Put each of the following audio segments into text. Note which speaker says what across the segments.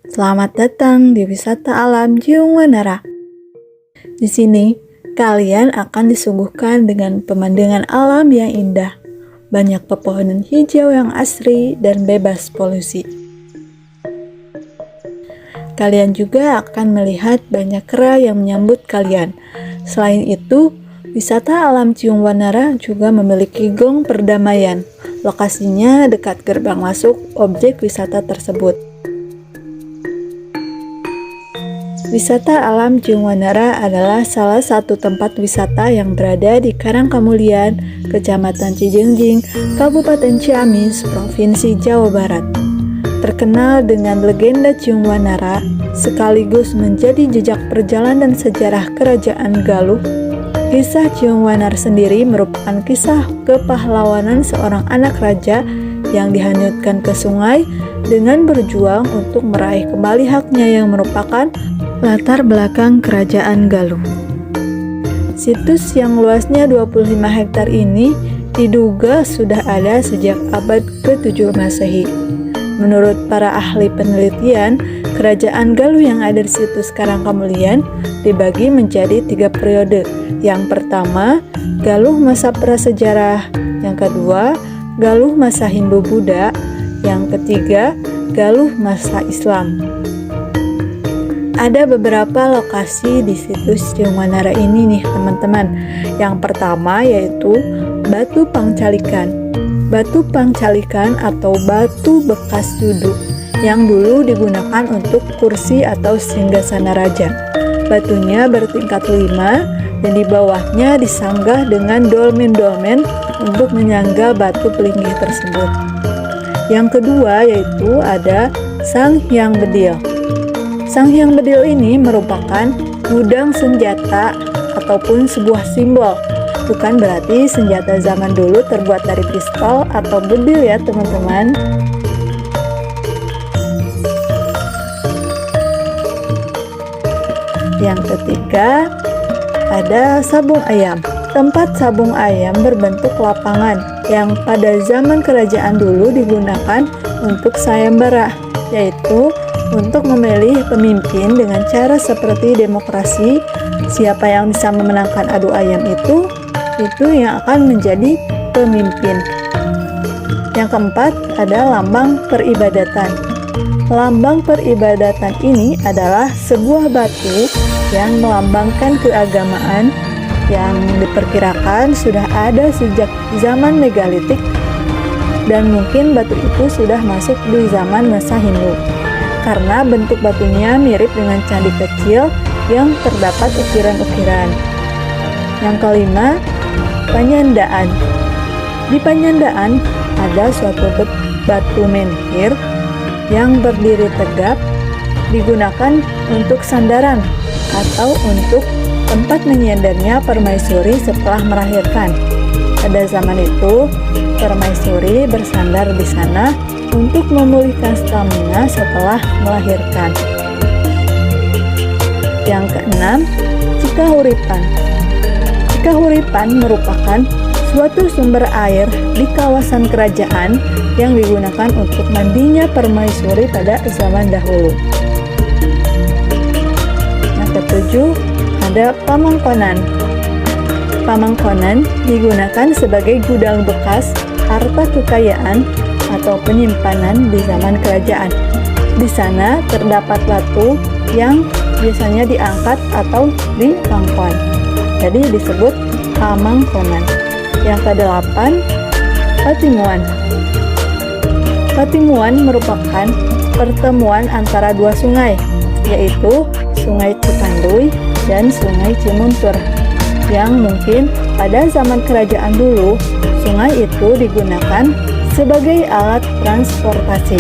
Speaker 1: Selamat datang di wisata alam Jiung Wanara. Di sini, kalian akan disuguhkan dengan pemandangan alam yang indah, banyak pepohonan hijau yang asri dan bebas polusi. Kalian juga akan melihat banyak kera yang menyambut kalian. Selain itu, wisata alam Jiung Wanara juga memiliki gong perdamaian. Lokasinya dekat gerbang masuk objek wisata tersebut. Wisata alam Jiung Wanara adalah salah satu tempat wisata yang berada di Karangkamulian, Kecamatan Cijengjing, Kabupaten Ciamis, Provinsi Jawa Barat. Terkenal dengan legenda Jiung Wanara, sekaligus menjadi jejak perjalanan sejarah Kerajaan Galuh. Kisah Jiung Wanara sendiri merupakan kisah kepahlawanan seorang anak raja yang dihanyutkan ke sungai dengan berjuang untuk meraih kembali haknya yang merupakan latar belakang Kerajaan Galuh. Situs yang luasnya 25 hektar ini diduga sudah ada sejak abad ke-7 Masehi. Menurut para ahli penelitian, Kerajaan Galuh yang ada di situs Karangkamulian dibagi menjadi 3 periode. Yang pertama, Galuh masa prasejarah. Yang kedua, Galuh masa Hindu-Buddha. Yang ketiga, Galuh masa Islam. Ada beberapa lokasi di situs Jiung Wanara ini nih teman-teman. Yang pertama yaitu Batu Pangcalikan. Batu Pangcalikan atau batu bekas duduk yang dulu digunakan untuk kursi atau singgasana raja. Batunya bertingkat 5 dan di bawahnya disanggah dengan dolmen-dolmen untuk menyangga batu pelinggih tersebut. Yang kedua yaitu ada Sang Hyang Bedil. Sang Hyang Bedil ini merupakan gudang senjata ataupun sebuah simbol. Bukan berarti senjata zaman dulu terbuat dari pistol atau bedil ya teman-teman. Yang ketiga ada Sabung Ayam. Tempat sabung ayam berbentuk lapangan yang pada zaman kerajaan dulu digunakan untuk sayembara, yaitu untuk memilih pemimpin dengan cara seperti demokrasi. Siapa yang bisa memenangkan adu ayam itu yang akan menjadi pemimpin. Yang keempat ada lambang peribadatan. Lambang peribadatan ini adalah sebuah batu yang melambangkan keagamaan yang diperkirakan sudah ada sejak zaman megalitik dan mungkin batu itu sudah masuk di zaman masa Hindu karena bentuk batunya mirip dengan candi kecil yang terdapat ukiran-ukiran. Yang kelima, Panyandaan. Di Panyandaan ada suatu batu menhir yang berdiri tegap, digunakan untuk sandaran atau untuk tempat menyandarnya permaisuri setelah melahirkan. Pada zaman itu, permaisuri bersandar di sana untuk memulihkan stamina setelah melahirkan. Yang keenam, Cikahuripan. Cikahuripan merupakan suatu sumber air di kawasan kerajaan yang digunakan untuk mandinya permaisuri pada zaman dahulu. Yang ketujuh, ada Pamangkonan. Pamangkonan digunakan sebagai gudang bekas harta kekayaan atau penyimpanan di zaman kerajaan. Di sana terdapat batu yang biasanya diangkat atau dipangkon. Jadi disebut Pamangkonan. Yang kedelapan, Patimuan. Patimuan merupakan pertemuan antara dua sungai, yaitu Sungai Cipanduy dan Sungai Cimuntur, yang mungkin pada zaman kerajaan dulu sungai itu digunakan sebagai alat transportasi.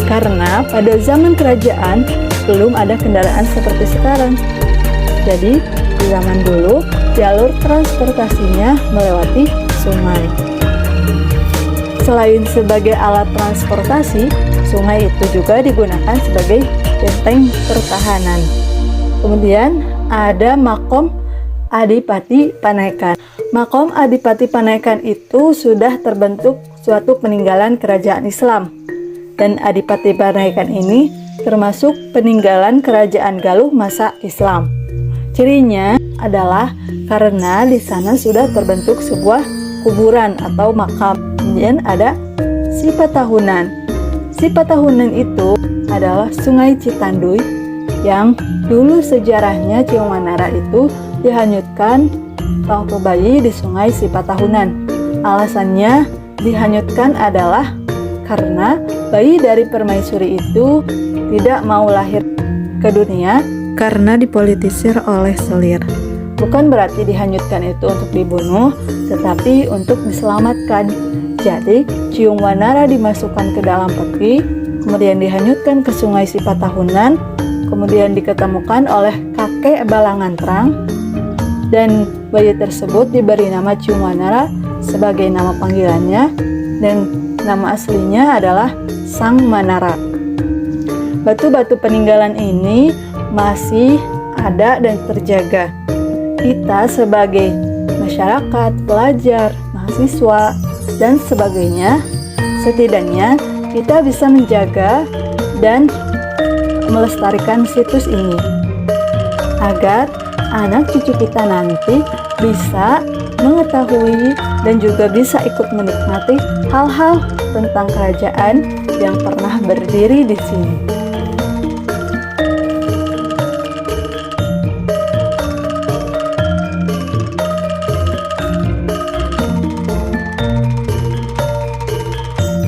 Speaker 1: Karena pada zaman kerajaan belum ada kendaraan seperti sekarang. Jadi di zaman dulu jalur transportasinya melewati sungai. Selain sebagai alat transportasi, sungai itu juga digunakan sebagai benteng pertahanan. Kemudian ada Makom Adipati Panaikan. Makom Adipati Panaikan itu sudah terbentuk suatu peninggalan kerajaan Islam. dan Adipati Panaikan ini termasuk peninggalan kerajaan Galuh masa Islam. Cirinya adalah karena di sana sudah terbentuk sebuah kuburan atau makam. Kemudian ada Sipatahunan. Sipatahunan itu adalah Sungai Citanduy yang dulu sejarahnya Ciung Wanara itu dihanyutkan waktu bayi di Sungai Sipatahunan. Alasannya dihanyutkan adalah karena bayi dari permaisuri itu tidak mau lahir ke dunia karena dipolitisir oleh selir. Bukan berarti dihanyutkan itu untuk dibunuh, tetapi untuk diselamatkan. Jadi, Ciung Wanara dimasukkan ke dalam peti, kemudian dihanyutkan ke Sungai Sipatahunan, kemudian diketemukan oleh kakek Balangan Terang, dan bayi tersebut diberi nama Ciung Wanara sebagai nama panggilannya, dan nama aslinya adalah Sang Manara. Batu-batu peninggalan ini masih ada dan terjaga. Kita sebagai masyarakat, pelajar, mahasiswa, dan sebagainya, setidaknya kita bisa menjaga dan melestarikan situs ini agar anak cucu kita nanti bisa mengetahui dan juga bisa ikut menikmati hal-hal tentang kerajaan yang pernah berdiri di sini.